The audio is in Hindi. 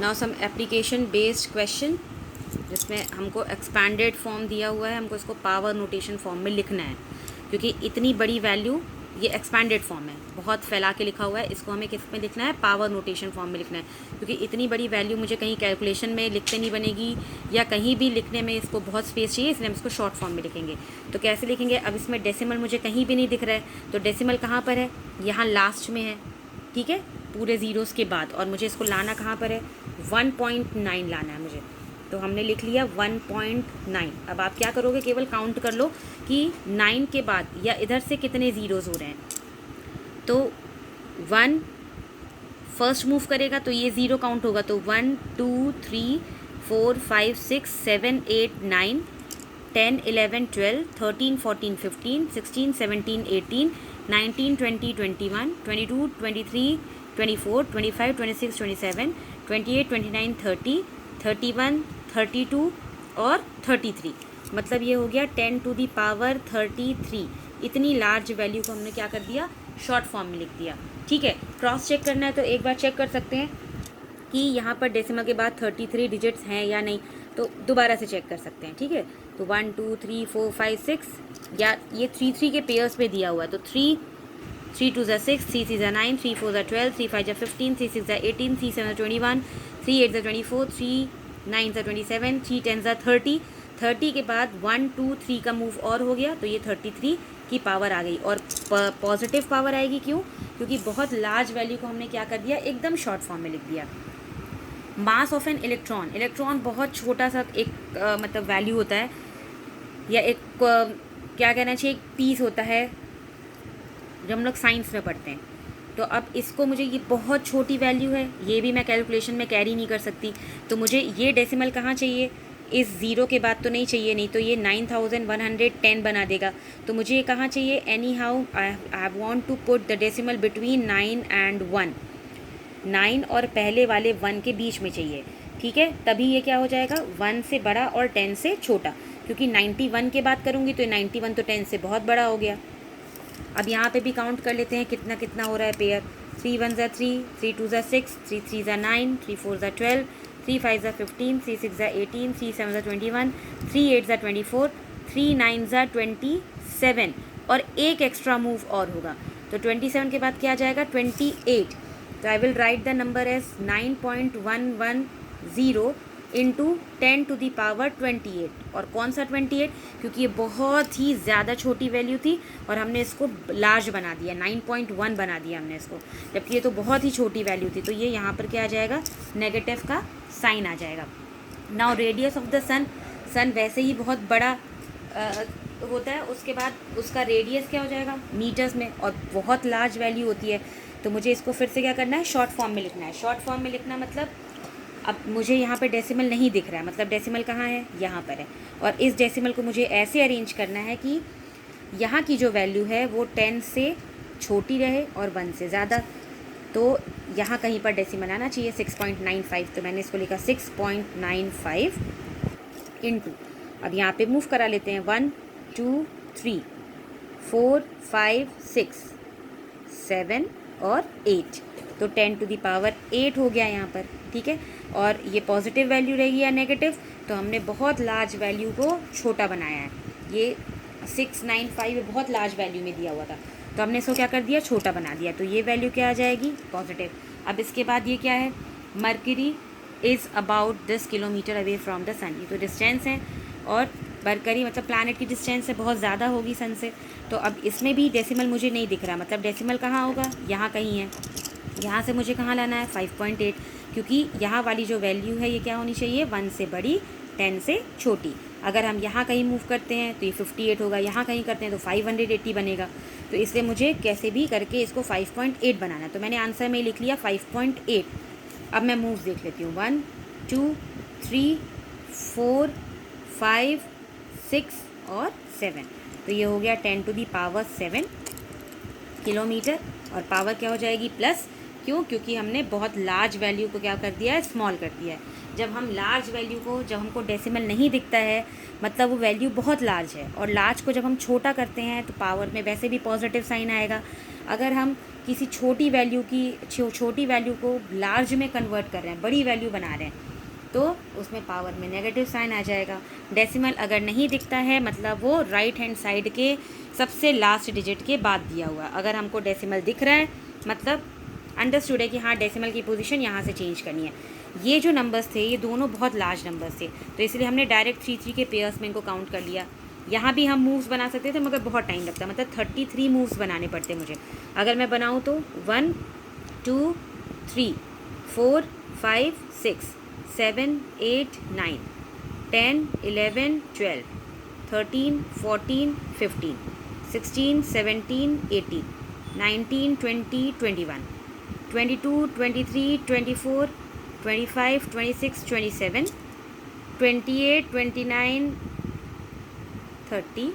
Now some application based question, जिसमें हमको एक्सपैंडेड फॉर्म दिया हुआ है, हमको इसको पावर नोटेशन फॉर्म में लिखना है, क्योंकि इतनी बड़ी वैल्यू, ये एक्सपैंडेड फॉर्म है, बहुत फैला के लिखा हुआ है, इसको हमें किस में लिखना है, पावर नोटेशन फॉर्म में लिखना है, क्योंकि इतनी बड़ी वैल्यू मुझे कहीं कैलकुलेशन में लिखते नहीं बनेगी, या कहीं भी लिखने में इसको बहुत स्पेस चाहिए, इसलिए हम इसको शॉर्ट फॉर्म में लिखेंगे। तो कैसे लिखेंगे? अब इसमें डेसिमल मुझे कहीं भी नहीं दिख रहा है, तो डेसिमल कहाँ पर है? यहाँ लास्ट में है, ठीक है, पूरे ज़ीरोज़ के बाद, और मुझे इसको लाना कहाँ पर है? 1.9 लाना है मुझे। तो हमने लिख लिया 1.9। अब आप क्या करोगे? केवल काउंट कर लो कि 9 के बाद या इधर से कितने ज़ीरोज़ हो रहे हैं। तो 1 फर्स्ट मूव करेगा तो ये ज़ीरो काउंट होगा, तो 1 2 3 4 5 6 7 8 9 10 11 12 13 14 15 16 17 18 19 20 21 22 23 24 25 26 27 28 29 30 31 32 और 33। मतलब ये हो गया 10 टू दी पावर 33। इतनी लार्ज वैल्यू को हमने क्या कर दिया? शॉर्ट फॉर्म में लिख दिया। ठीक है, क्रॉस चेक करना है तो एक बार चेक कर सकते हैं कि यहाँ पर डेसिमल के बाद 33 डिजिट्स हैं या नहीं, तो दोबारा से चेक कर सकते हैं। ठीक है, तो 1 2 3 4 5 6, या ये 3 के पेयर्स में दिया हुआ है, तो 3 2 6, 3 3 9, 3 4 12, 3 5 15, 3 6 18, 3 7 21, 3 8 24, 3 9 27, 3 10 30। 30 के बाद 1 2 3 का मूव और हो गया, तो ये 33 की पावर आ गई, और पॉजिटिव पावर आएगी। क्यों? क्योंकि बहुत लार्ज वैल्यू को हमने क्या कर दिया? एकदम शॉर्ट फॉर्म में लिख दिया। Mass of an electron, electron बहुत छोटा सा एक मतलब वैल्यू होता है, या एक क्या कहना चाहिए, एक पीस होता है, जब हम लोग साइंस में पढ़ते हैं। तो अब इसको मुझे, ये बहुत छोटी वैल्यू है, ये भी मैं कैलकुलेशन में कैरी नहीं कर सकती, तो मुझे ये डेसिमल कहाँ चाहिए? इस ज़ीरो के बाद तो नहीं चाहिए, नहीं तो ये 9110 बना देगा। तो मुझे ये कहाँ चाहिए? Anyhow I want to put the decimal between 9 and 1। 9 और पहले वाले 1 के बीच में चाहिए। ठीक है, तभी ये क्या हो जाएगा? 1 से बड़ा और 10 से छोटा, क्योंकि 91 के बाद करूँगी तो 91 तो 10 से बहुत बड़ा हो गया। अब यहाँ पे भी काउंट कर लेते हैं कितना कितना हो रहा है पेयर। 3 1 3, 3 2 6, 3 3 9, 3 4 12, 3 5 15, 3 6 18, 3 7 21, 3 8 24, 3 9 27, और एक एक्स्ट्रा मूव और होगा, तो 27 के बाद क्या आ जाएगा? 28। तो I will write the number as 9.110 into 10 to the power 28। और कौन सा 28? क्योंकि ये बहुत ही ज़्यादा छोटी वैल्यू थी, और हमने इसको लार्ज बना दिया, 9.1 बना दिया हमने इसको, जबकि ये तो बहुत ही छोटी वैल्यू थी। तो ये यहाँ पर क्या आ जाएगा? नेगेटिव का साइन आ जाएगा। नाउ रेडियस ऑफ द सन, सन वैसे ही बहुत बड़ा होता है, उसके बाद उसका रेडियस क्या हो जाएगा? मीटर्स में, और बहुत लार्ज वैल्यू होती है। तो मुझे इसको फिर से क्या करना है? शॉर्ट फॉर्म में लिखना है। शॉर्ट फॉर्म में लिखना मतलब, अब मुझे यहाँ पे डेसिमल नहीं दिख रहा है, मतलब डेसिमल कहाँ है? यहाँ पर है, और इस डेसिमल को मुझे ऐसे अरेंज करना है कि यहाँ की जो वैल्यू है वो 10 से छोटी रहे और 1 से ज़्यादा। तो यहाँ कहीं पर डेसिमल आना चाहिए 6.95, तो मैंने इसको लिखा 6.95 इंटू, अब यहाँ पे मूव करा लेते हैं, 1 2 3 4 5 6 7 और 8, तो 10 टू दी पावर 8 हो गया यहाँ पर। ठीक है, और ये पॉजिटिव वैल्यू रहेगी या नेगेटिव? तो हमने बहुत लार्ज वैल्यू को छोटा बनाया है। ये 695 बहुत लार्ज वैल्यू में दिया हुआ था, तो हमने इसको क्या कर दिया? छोटा बना दिया। तो ये वैल्यू क्या आ जाएगी? पॉजिटिव। अब इसके बाद ये क्या है? Mercury is about 10 kilometer away from the sun. ये तो डिस्टेंस है, और मरकरी मतलब प्लैनेट की डिस्टेंस से बहुत ज़्यादा होगी सन से। तो अब इसमें भी डेसिमल मुझे नहीं दिख रहा, मतलब डेसिमल कहाँ होगा? यहाँ कहीं है। यहाँ से मुझे कहाँ लाना है? 5.8, क्योंकि यहाँ वाली जो वैल्यू है ये क्या होनी चाहिए? 1 से बड़ी, 10 से छोटी। अगर हम यहाँ कहीं मूव करते हैं तो ये 58 होगा, यहाँ कहीं करते हैं तो 580 बनेगा। तो इसलिए मुझे कैसे भी करके इसको 5.8 बनाना है। तो मैंने आंसर में लिख लिया 5.8। अब मैं मूव देख लेती हूँ, 1 2 3 4 5 6 और 7। तो ये हो गया 10 टू दी पावर 7 किलोमीटर, और पावर क्या हो जाएगी? प्लस। क्यों? क्योंकि हमने बहुत लार्ज वैल्यू को क्या कर दिया है? स्मॉल कर दिया है। जब हम लार्ज वैल्यू को, जब हमको डेसिमल नहीं दिखता है, मतलब वो वैल्यू बहुत लार्ज है, और लार्ज को जब हम छोटा करते हैं तो पावर में वैसे भी पॉजिटिव साइन आएगा। अगर हम किसी छोटी वैल्यू को लार्ज में कन्वर्ट कर रहे हैं, बड़ी वैल्यू बना रहे हैं, तो उसमें पावर में नेगेटिव साइन आ जाएगा। डेसिमल अगर नहीं दिखता है मतलब वो राइट हैंड साइड के सबसे लास्ट डिजिट के बाद दिया हुआ है। अगर हमको डेसिमल दिख रहा है मतलब अंडरस्टूड है कि हाँ डेसिमल की पोजीशन यहाँ से चेंज करनी है। ये जो नंबर्स थे ये दोनों बहुत लार्ज नंबर्स थे, तो इसलिए हमने डायरेक्ट 3 के पेयर्स में इनको काउंट कर लिया। यहाँ भी हम मूव्स बना सकते थे मगर बहुत टाइम लगता, मतलब 33 मूव्स बनाने पड़ते मुझे। अगर मैं बनाऊँ तो 1 2 3 4 5 6 7 8 9 10 11 12 13 14 15 16 17 18 19 20 21 22 23 24 25 26 27 28 29 30